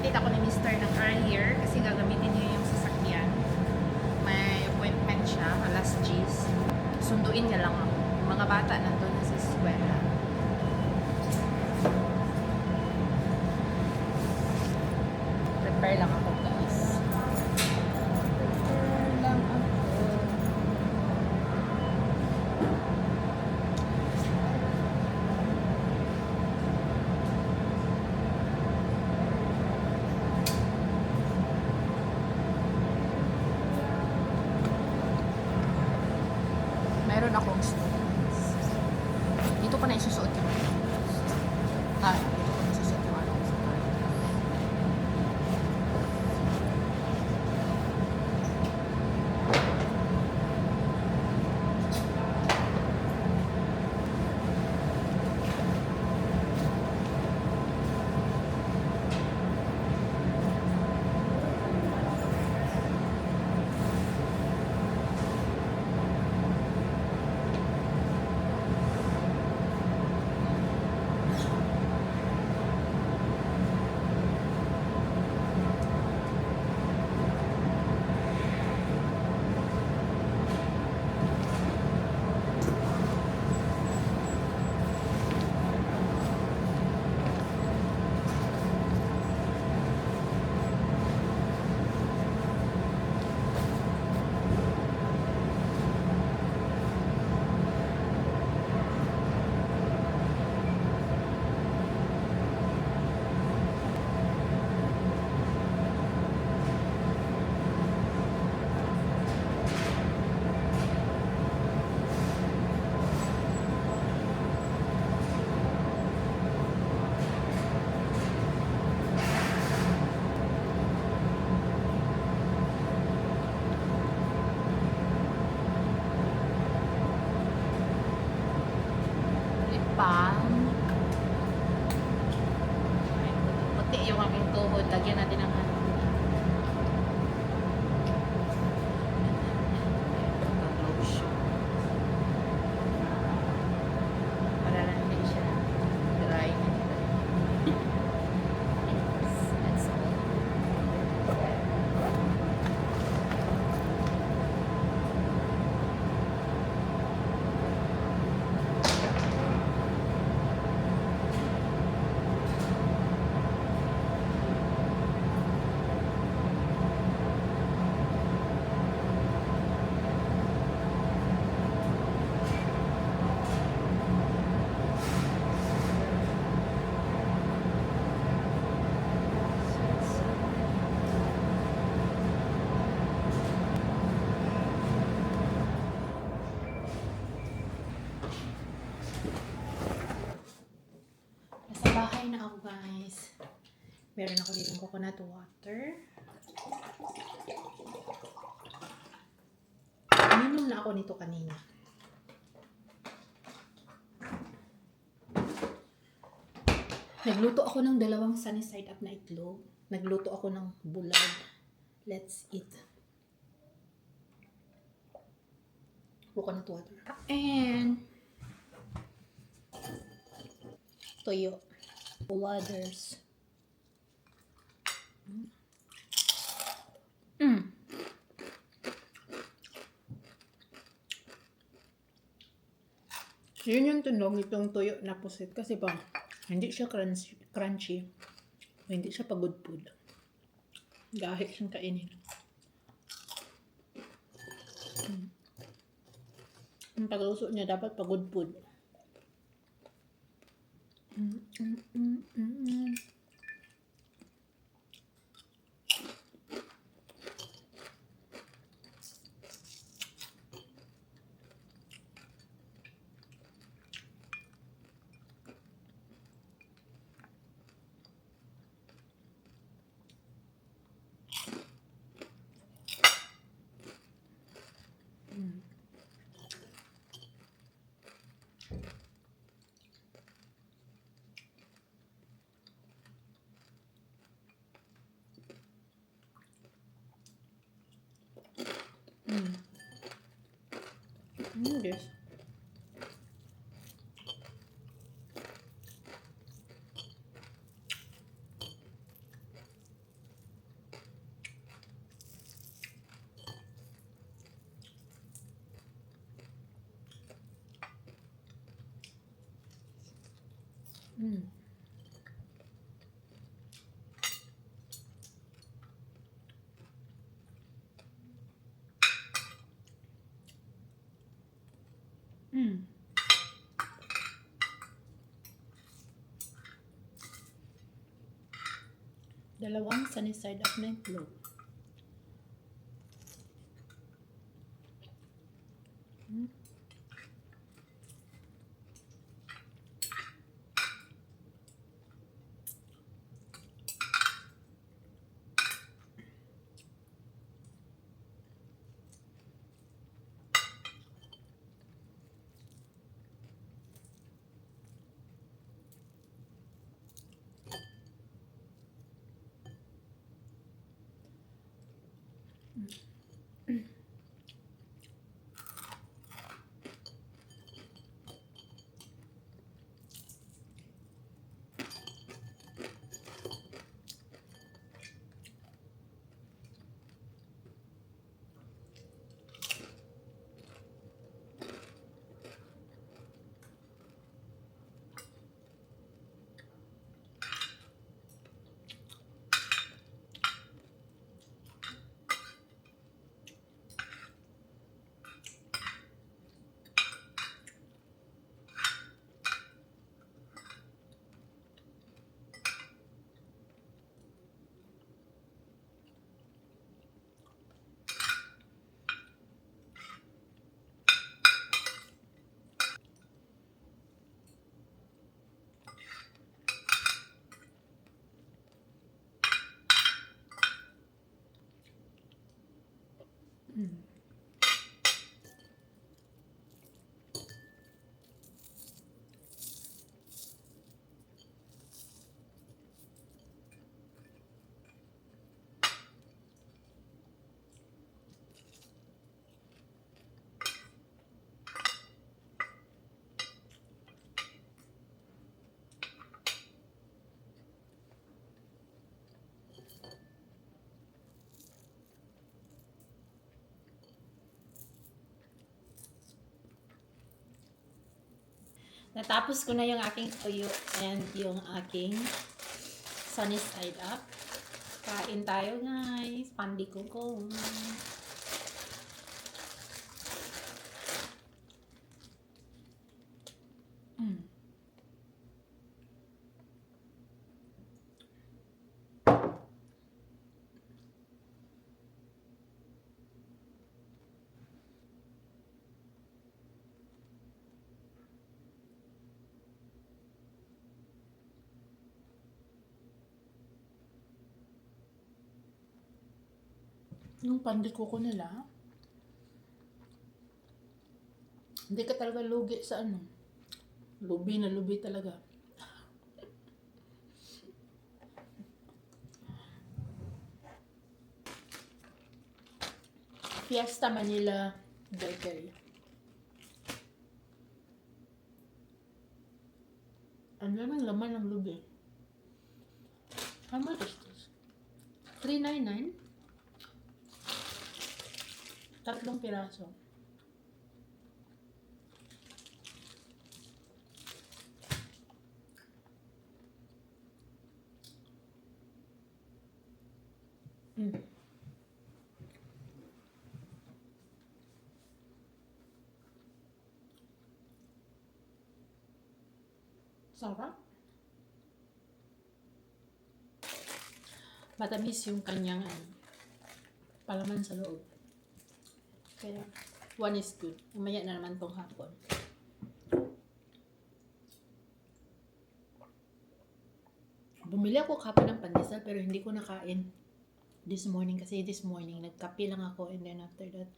Nag-update ako ni Mr. ng earlier kasi gagamitin niya yung sasakyan. May appointment siya, alas 10. Sunduin niya lang ako. Yung mga bata nandun na sa eskwela. Prepare lang ako, guys. Prepare lang ako. Meron akong students. Dito ko na isusuot yung ano. Dito ko na isusuot yung ano. Lipang. Puti yung aking tuhod. Lagyan natin ng ano. Lotion. Para lang hindi siya dry. That's all. Nasa bahay na ako, guys. Meron ako dito coconut water. Minom na ako nito kanina. Nagluto ako ng 2 sunny side up na itlog. Nagluto ako ng bulag. Let's eat. Coconut water. And toyo. Waters. Yun yung tunog nitong tuyo na pusit kasi pa hindi siya crunchy. Hindi siya pagudpud. Gahit siyang kainin. Ang pagluso niya dapat pagudpud. Mm. Mm. Dalawang sunny side up na itlog. Mm. Mm. Natapos ko na yung aking tuyo and yung aking sunny side up. Kain tayo guys. Pandi ko ko. Mm. Yung pandikuko nila, hindi ka talaga lugi sa ano. Lubi na lubi talaga. Fiesta Manila Bakery. Ang lamang laman ng lubi. How much is this? $3.99? Tatlong piraso. Mm. Sarap. Matamis yung kanyang palaman sa loob. Kaya, one is good. Umaya na naman tong hapon. Bumili ako kapon ng pandesal pero hindi ko nakain this morning kasi this morning nagkape lang ako and then after that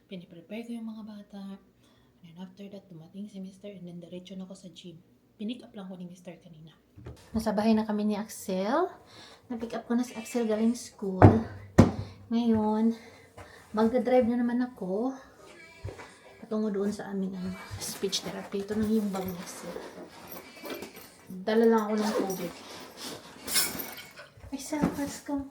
piniprepare ko yung mga bata and then after that dumating si Mr. and then diretso na ako sa gym. Pinick up lang ko ni Mr. kanina. Nasa bahay na kami ni Axel. Na-pick up ko na si Axel galing school. Ngayon, magdadrive na naman ako patungo doon sa aming speech therapy. Ito na yung bag ni Axel. Dala lang ako ng tubig. Axel, let's go.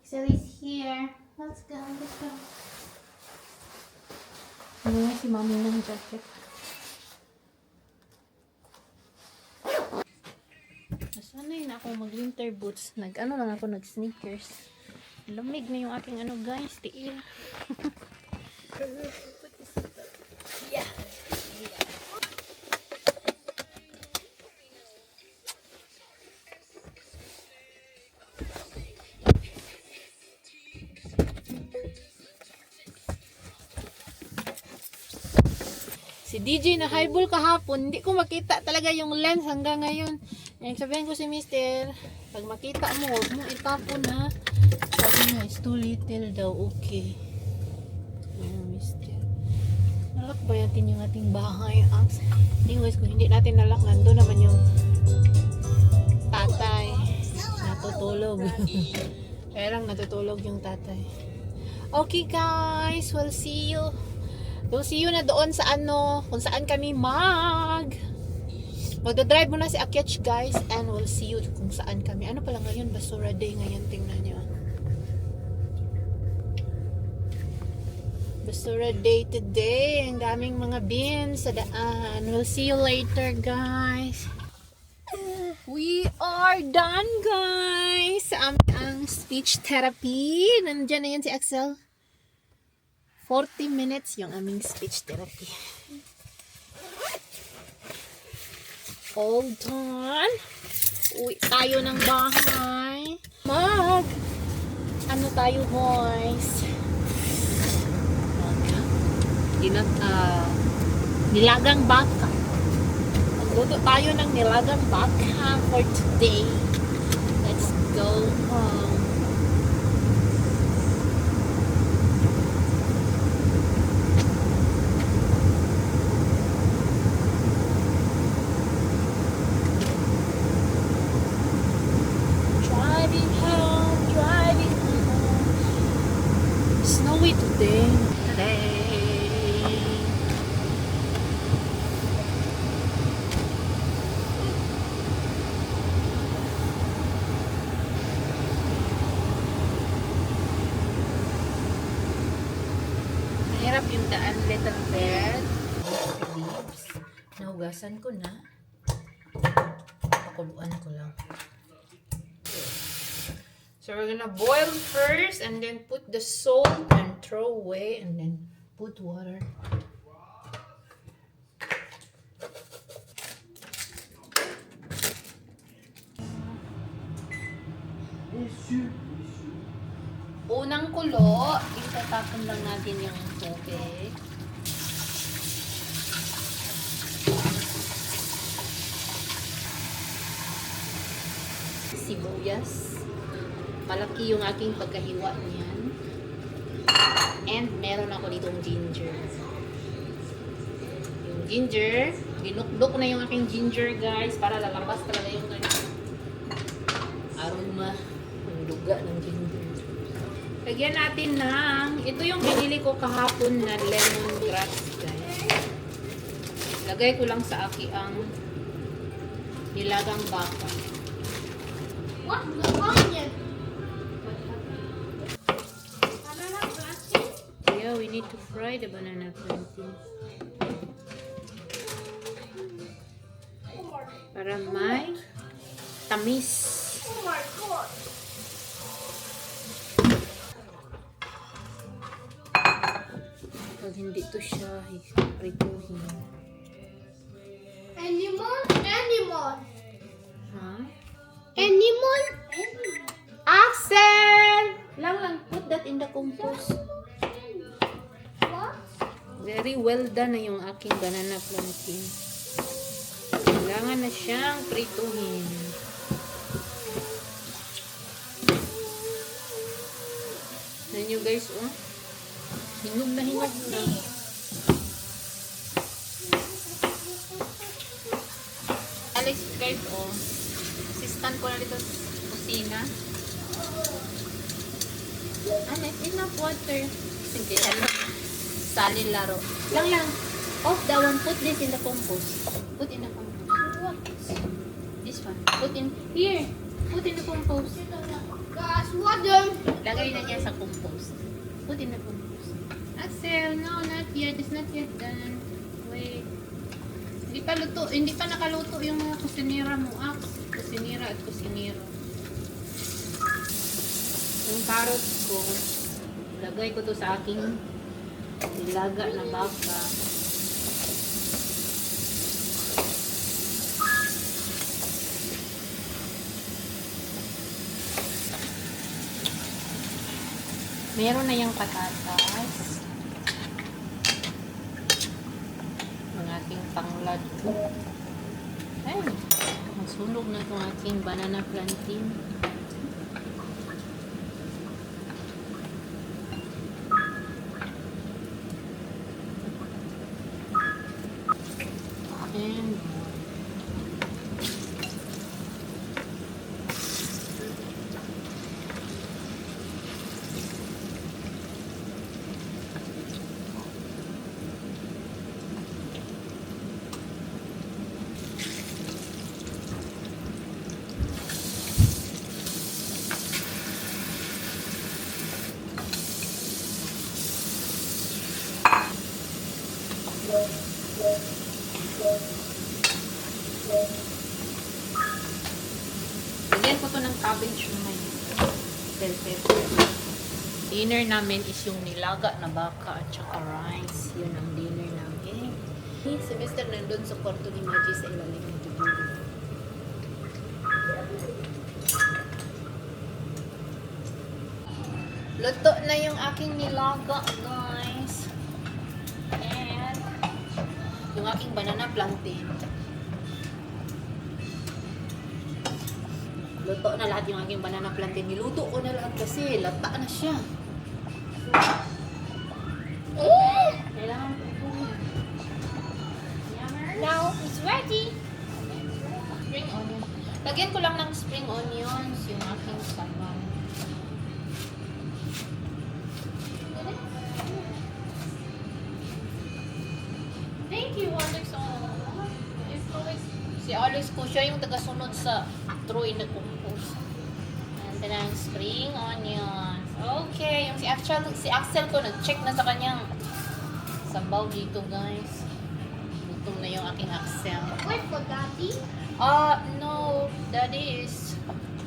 Axel is here. Let's go, let's go. Ano nga si mami ng jacket? akong mag-winter boots. Nag-ano lang ako, nag-sneakers. Lamig na yung aking ano guys, tiil. Yeah. Si DJ na highball kahapon, hindi ko makita talaga yung lens hanggang ngayon. Eh, sabihin ko si Mister, pag makita mo, huwag mo itapon ha. Sabi niya, it's too little daw, okay. Mister. Nalak ba natin yung ating bahay? Anyways, kung hindi natin nalak, nandun naman yung tatay. Natutulog. Kaya lang natutulog yung tatay. Okay guys, we'll see you. We'll see you na doon sa ano, kung saan kami magdadrive muna si Akyach guys, and we'll see you kung saan kami. Ano pala ngayon? Basura day ngayon, tingnan nyo. Basura day today. Ang daming mga bins sa daan. We'll see you later guys. We are done guys sa aming speech therapy. Nandiyan na yan si Axel. 40 minutes yung aming speech therapy. All done. Uwi tayo ng bahay. Ano tayo boys? Nilagang baka. Magluto tayo ng nilagang baka for today. Let's go home. Snowy today. Mahirap yung daan, little bed. Nahugasan ko na. Pakuluan ko lang. So we're gonna boil first and then put the salt and throw away and then put water. Unang kulo, itatapon lang natin yung tubig. Sibuyas. Malaki yung aking pagkahiwa niyan. And meron ako ditong ginger. Yung ginger, dinukdok na yung aking ginger guys para lalabas talaga yung aroma, yung duga ng ginger. Lagyan natin ng, ito yung binili ko kahapon na lemongrass guys. Lagay ko lang sa aki ang nilagang baka. What? The onion? Yeah, we need to fry the banana plantain. Para may tamis. Oh my god. Pag hindi to siya, prituhin. Animal? Animal. Ha? Animal? Axel! Lang, put that in the compost. What? Very well done na yung aking banana plantain. Kailangan na siyang prituhin. Tignan nyo guys, oh. Hinog na hinog na. Alex guys, oh. Assistant ko na dito sa kusina. Alex, enough water. Sige, sali laro. Lang. Off that one. Put this in the compost. Put in the compost. This one. Put in. Here. Put in the compost. Guys, water. Lagay na niya sa compost. Put in the compost. Axel, no, not yet. It's not yet done. Wait. Hindi pa nakaluto yung mga kusinera mo, Ax. kusinira at kusiniro. Yung carrots ko, lagay ko to sa aking nilaga na baka. Meron na yung patatas. Ang ating panglad ko. Ay, masunog na itong aking banana plantain. And lagyan ko to ng cabbage na may bell pepper. Dinner namin is yung nilaga na baka at saka rice. Yun ang dinner namin. Si Mr. nandun sa kwarto ni Maggie sa ilalim ng tubig. Luto na yung aking nilaga, guys. And yung aking banana plantain. Luto na lahat yung aking banana plantain. Niluto ko na lahat kasi lata na siya. Kailangan ko ito. Now it's ready. Spring onion. Lagyan ko lang ng spring onions yung aking sabaw. Thank you, Alex. Si Alex ko, siya yung tagasunod sa Troy na compose. And then ang spring onions. Okay, yung si Axel ko, nag-check na sa kanyang sabaw dito, guys. Gutom na yung aking Axel. Wait for Daddy. No, Daddy is,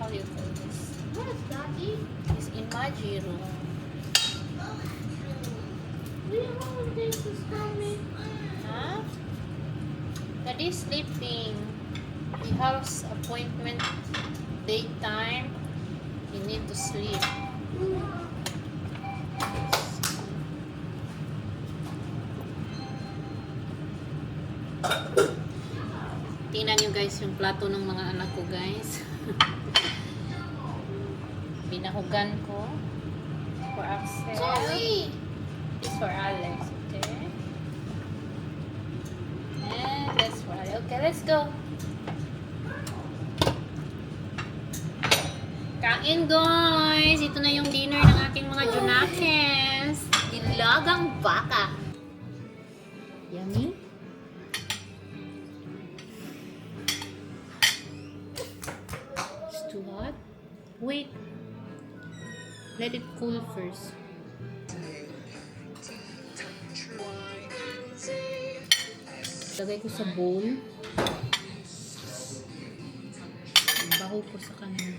how do you call this? Where's Daddy? He's in Maggie room. This is coming. Huh? Daddy is sleeping. He has appointment daytime. He need to sleep. Tingnan nyo guys yung plato ng mga anak ko, guys. Binahugan ko for Axel. Sorry. This for Alex, okay? And this for Alex. Okay, let's go. Kain, guys! Ito na yung dinner ng ating mga Junakes. Nilagang baka. Yummy? It's too hot. Wait. Let it cool first. Lagay ko sa bowl. Baho ko sa kanya.